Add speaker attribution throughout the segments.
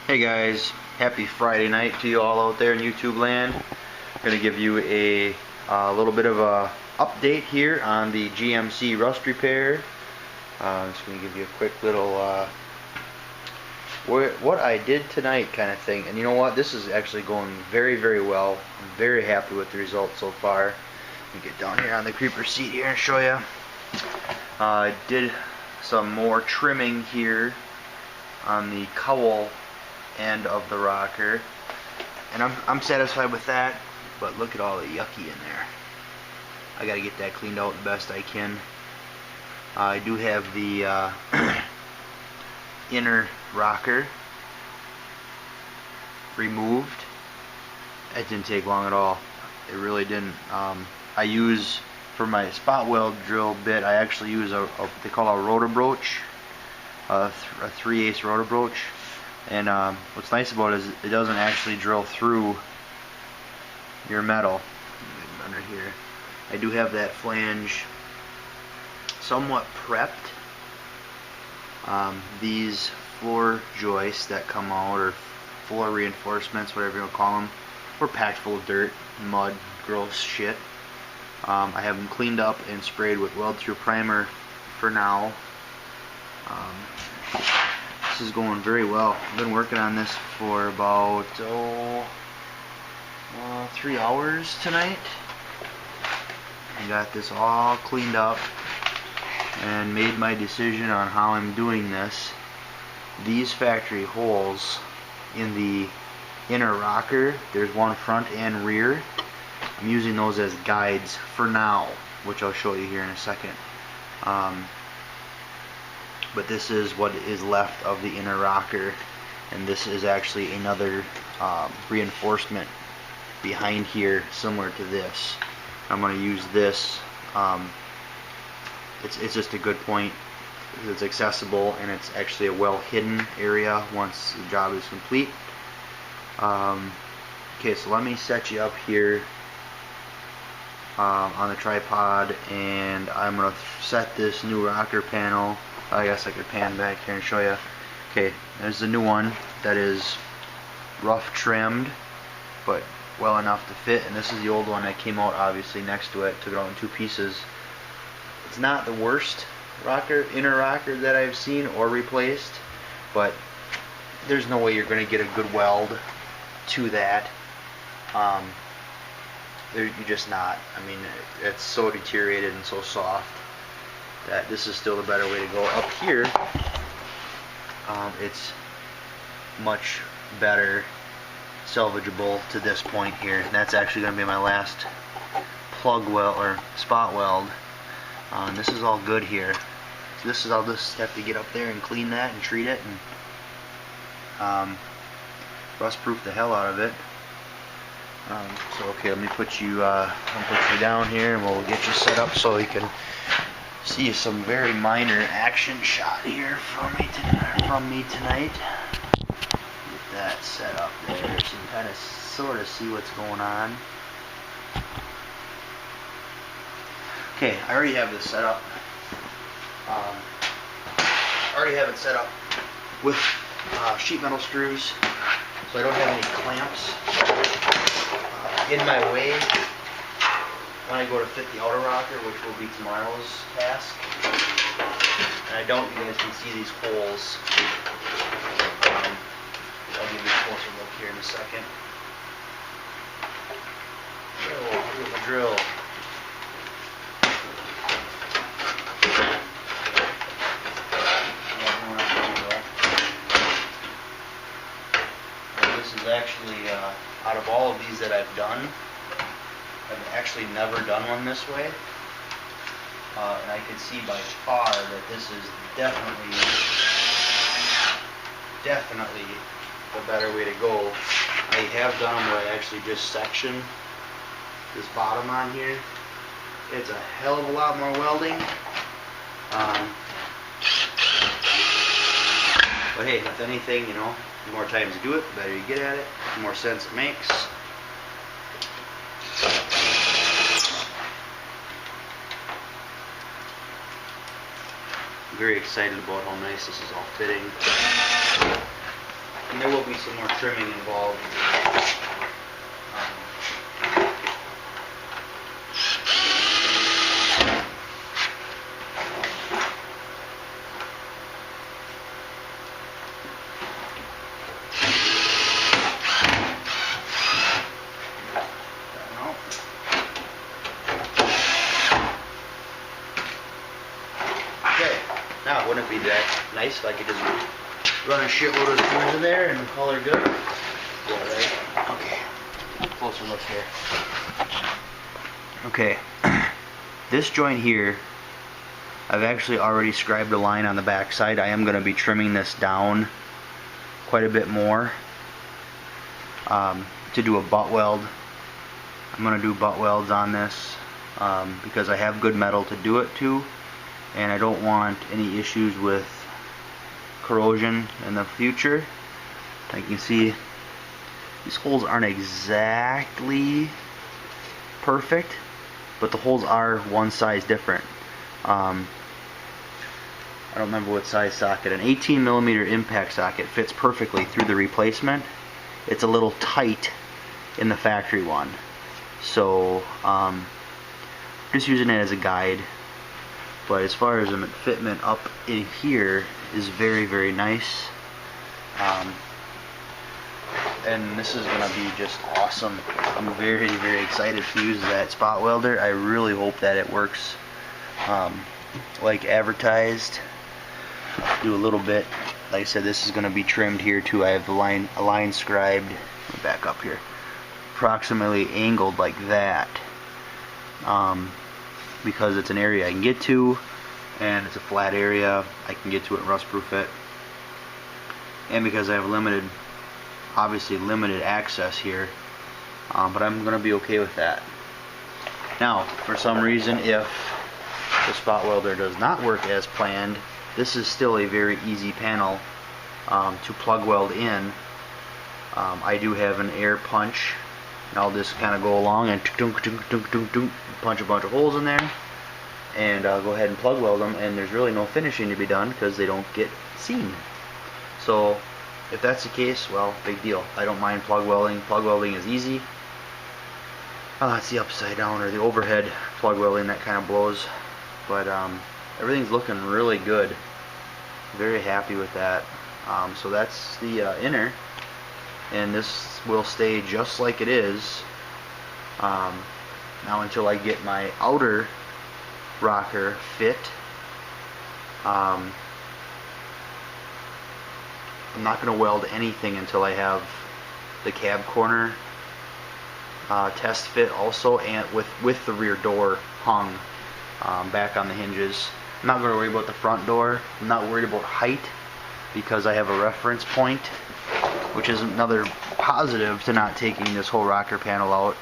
Speaker 1: Hey guys, happy Friday night to you all out there in YouTube land. I'm going to give you a little bit of a update here on the GMC rust repair. Just going to give you a quick little what I did tonight kind of thing. And you know what, this is actually going very, very well. I'm very happy with the results so far. Let me get down here on the creeper seat here and show you. I did some more trimming here on the cowl end of the rocker, and I'm satisfied with that. But look at all the yucky in there. I gotta get that cleaned out the best I can. I do have the inner rocker removed. It didn't take long at all. It really didn't. I use, for my spot weld drill bit, I actually use what they call a rotor broach, a 3/8 rotor broach. And what's nice about it is it doesn't actually drill through your metal. Under here, I do have that flange somewhat prepped. These floor joists that come out, or floor reinforcements, whatever you want to call them, were packed full of dirt, mud, gross shit. I have them cleaned up and sprayed with weld-through primer for now. This is going very well. I've been working on this for about 3 hours tonight. I got this all cleaned up and made my decision on how I'm doing this. These factory holes in the inner rocker, there's one front and rear. I'm using those as guides for now, which I'll show you here in a second. But this is what is left of the inner rocker, and this is actually another reinforcement behind here similar to this. I'm going to use this. It's just a good point. It's accessible, and it's actually a well hidden area once the job is complete. Okay, so let me set you up here on the tripod, and I'm going to set this new rocker panel. I guess I could pan back here and show you. Okay, there's the new one that is rough trimmed, but well enough to fit. And this is the old one that came out obviously next to it. Took it out in 2 pieces. It's not the worst rocker, inner rocker that I've seen or replaced, but there's no way you're going to get a good weld to that. You're just not. I mean, it's so deteriorated and so soft that this is still the better way to go. Up here, it's much better salvageable to this point here. And that's actually going to be my last plug weld or spot weld. This is all good here. So this is, I'll just have to get up there and clean that and treat it and rust proof the hell out of it. So okay, let me put you down here, and we'll get you set up so you can see some very minor action shot here from me tonight. Get that set up there so you can kind of sort of see what's going on. Okay, I already have this set up. I already have it set up with sheet metal screws, so I don't have any clamps in my way when I go to fit the outer rocker, which will be tomorrow's task. And you guys can see these holes. I'll give you a closer look here in a second. Here's the drill. This is actually, out of all of these that I've done, I've actually never done one this way, and I can see by far that this is definitely the better way to go. I have done them where I actually just section this bottom on here. It's a hell of a lot more welding, but hey, if anything, you know, the more times you do it, the better you get at it, the more sense it makes. I'm very excited about how nice this is all fitting. And there will be be some more trimming involved. Now, wouldn't it be that nice if I could just run a shitload of screws in there and call her good? Yeah, right? Okay. Closer look here. Okay. This joint here, I've actually already scribed a line on the back side. I am going to be trimming this down quite a bit more to do a butt weld. I'm going to do butt welds on this because I have good metal to do it to. And I don't want any issues with corrosion in the future. You can see these holes aren't exactly perfect, but the holes are one size different. I don't remember what size socket. An 18mm impact socket fits perfectly through the replacement. It's a little tight in the factory one. So just using it as a guide. But as far as the fitment up in here is very, very nice. And this is going to be just awesome. I'm very, very excited to use that spot welder. I really hope that it works like advertised. Do a little bit. Like I said, this is going to be trimmed here too. I have a line scribed. Let me back up here. Approximately angled like that. Because it's an area I can get to, and it's a flat area, I can get to it and rust proof it. And because I have obviously limited access here, but I'm going to be okay with that. Now, for some reason, if the spot welder does not work as planned, this is still a very easy panel to plug weld in. I do have an air punch. And I'll just kind of go along and punch a bunch of holes in there, and I'll go ahead and plug weld them, and there's really no finishing to be done because they don't get seen. So if that's the case, well, big deal. I don't mind plug welding. Plug welding is easy. It's the upside down or the overhead plug welding that kind of blows, but everything's looking really good. Very happy with that. So that's the inner. And this will stay just like it is now until I get my outer rocker fit. I'm not going to weld anything until I have the cab corner test fit also, and with the rear door hung back on the hinges. I'm not going to worry about the front door. I'm not worried about height because I have a reference point, which is another positive to not taking this whole rocker panel out.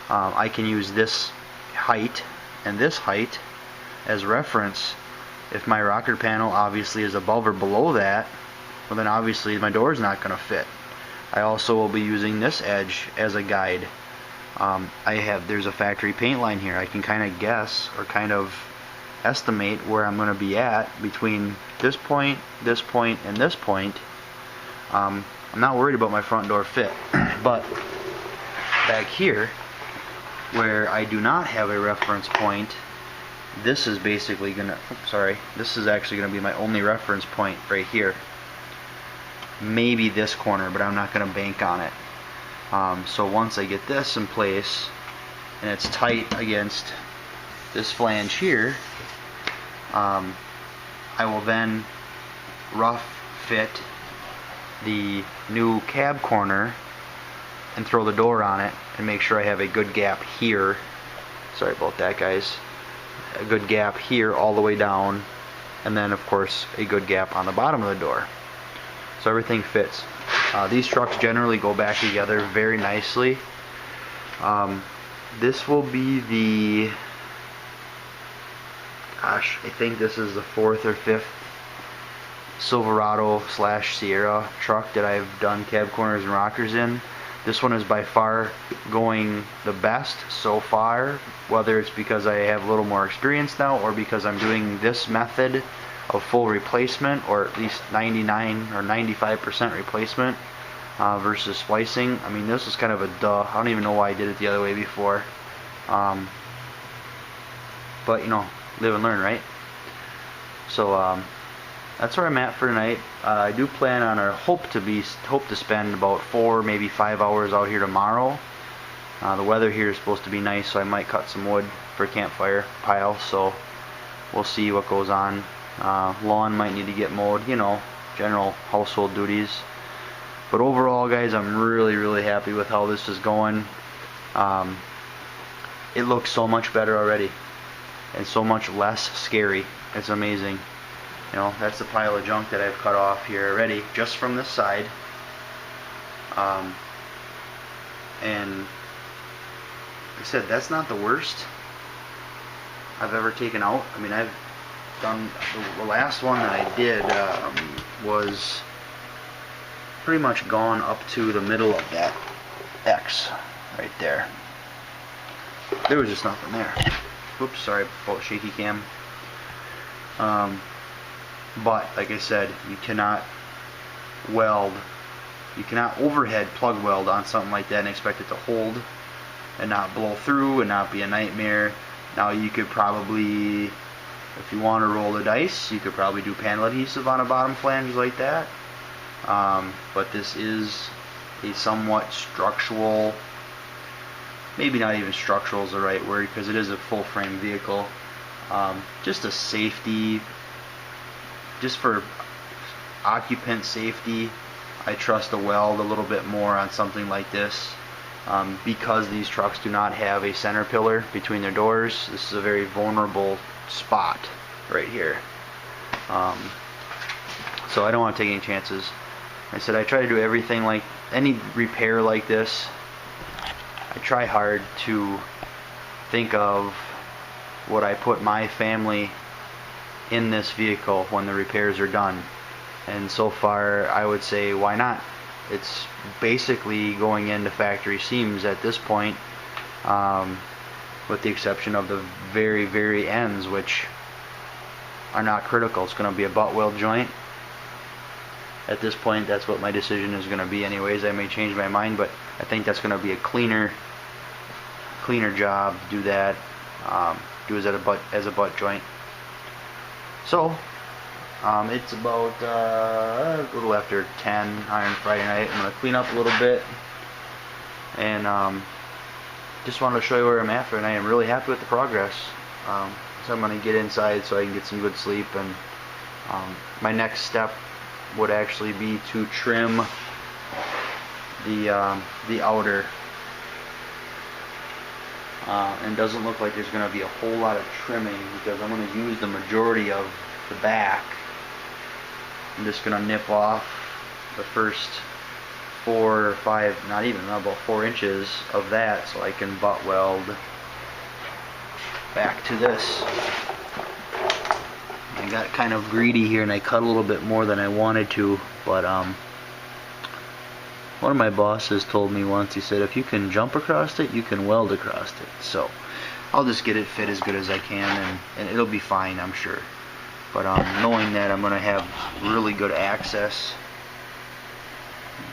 Speaker 1: I can use this height and this height as reference. If my rocker panel obviously is above or below that, well then obviously my door is not going to fit. I also will be using this edge as a guide. There's a factory paint line here. I can kind of guess or kind of estimate where I'm going to be at between this point, and this point. I'm not worried about my front door fit, but back here where I do not have a reference point, this is basically gonna, this is actually gonna be my only reference point right here. Maybe this corner, but I'm not gonna bank on it. So once I get this in place and it's tight against this flange here, I will then rough fit the new cab corner and throw the door on it and make sure I have a good gap here. Sorry about that, guys. A good gap here all the way down, and then of course a good gap on the bottom of the door. So everything fits. These trucks generally go back together very nicely. This will be the, gosh, I think this is the 4th or 5th Silverado / Sierra truck that I've done cab corners and rockers in. This one is by far going the best so far, whether it's because I have a little more experience now or because I'm doing this method of full replacement, or at least 99 or 95% replacement. versus splicing. I mean, this was kind of a duh. I don't even know why I did it the other way before. But you know, live and learn, right? So that's where I'm at for tonight. I do plan on, or hope to spend about 4, maybe 5 hours out here tomorrow. The weather here is supposed to be nice, so I might cut some wood for a campfire pile. So we'll see what goes on. Lawn might need to get mowed, you know, general household duties. But overall, guys, I'm really happy with how this is going. It looks so much better already, and so much less scary. It's amazing. You know, that's the pile of junk that I've cut off here already, just from this side. And like I said, that's not the worst I've ever taken out. I mean, I've done, the last one that I did was pretty much gone up to the middle of that X right there. There was just nothing there. Oops, sorry about shaky cam. But like I said, you cannot weld, you cannot overhead plug weld on something like that and expect it to hold and not blow through and not be a nightmare. Now you could probably, if you want to roll the dice, you could probably do panel adhesive on a bottom flange like that. But this is a somewhat structural, maybe not even structural is the right word, because it is a full frame vehicle. Just a safety, just for occupant safety, I trust a weld a little bit more on something like this. Because these trucks do not have a center pillar between their doors, this is a very vulnerable spot right here. So I don't want to take any chances. I said I try to do everything, like any repair like this, I try hard to think of would I put my family in this vehicle when the repairs are done. And so far I would say why not. It's basically going into factory seams at this point, with the exception of the very ends, which are not critical. It's going to be a butt weld joint. At this point, that's what my decision is going to be anyways. I may change my mind, but I think that's going to be a cleaner job to do that. Do it as a butt joint. So it's about a little after 10 on Friday night. I'm going to clean up a little bit, and just wanted to show you where I'm at for tonight. I'm really happy with the progress. So I'm going to get inside so I can get some good sleep, and my next step would actually be to trim the outer. And doesn't look like there's going to be a whole lot of trimming, because I'm going to use the majority of the back. I'm just going to nip off the first 4 or 5, not even, about 4 inches of that, so I can butt weld back to this. I got kind of greedy here and I cut a little bit more than I wanted to, but one of my bosses told me once, he said, if you can jump across it, you can weld across it. So I'll just get it fit as good as I can, and it'll be fine, I'm sure. But knowing that I'm going to have really good access.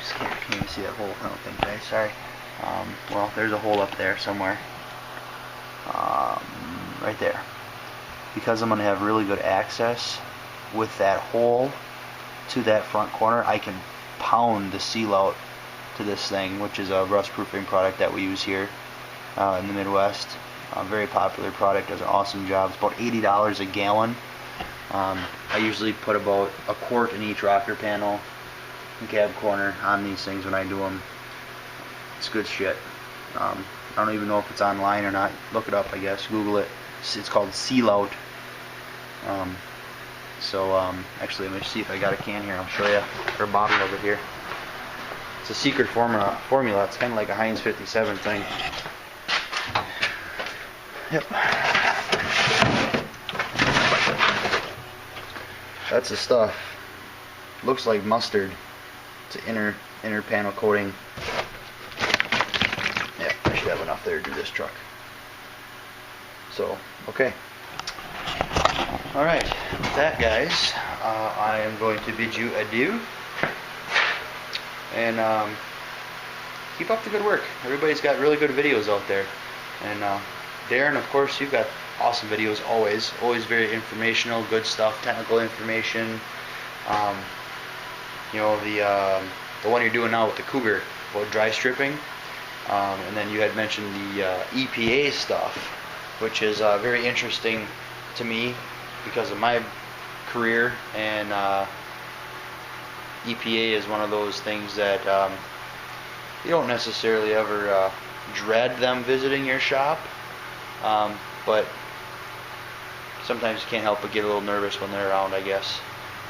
Speaker 1: Can't even see that hole, I don't think, guys. Sorry. Well, there's a hole up there somewhere. Right there. Because I'm going to have really good access with that hole to that front corner, I can pound the seal out to this thing, which is a rust proofing product that we use here in the Midwest. Very popular product, does an awesome job. It's about $80 a gallon. I usually put about a quart in each rocker panel and cab corner on these things when I do them. It's good shit. I don't even know if it's online or not. Look it up, I guess. Google it. It's called Seal Out. Actually, let me see if I got a can here. I'll show you, or a bottle of it here. It's a secret formula. It's kind of like a Heinz 57 thing. Yep. That's the stuff. Looks like mustard. It's an inner panel coating. Yeah, I should have enough there to do this truck. So, okay. Alright, with that, guys, I am going to bid you adieu. and keep up the good work. Everybody's got really good videos out there, and Darren, of course, you've got awesome videos always very informational, good stuff, technical information. You know, the one you're doing now with the Cougar, about dry stripping, and then you had mentioned the EPA stuff, which is very interesting to me because of my career, and EPA is one of those things that you don't necessarily ever dread them visiting your shop, but sometimes you can't help but get a little nervous when they're around, I guess.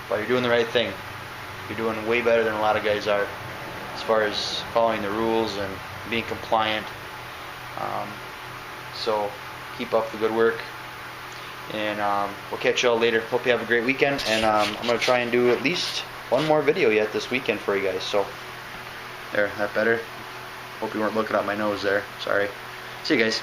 Speaker 1: But you're doing the right thing. You're doing way better than a lot of guys are as far as following the rules and being compliant. So keep up the good work, and we'll catch y'all later. Hope you have a great weekend, and I'm going to try and do at least one more video yet this weekend for you guys. So there, that better? Hope you weren't looking at my nose there. Sorry. See you guys.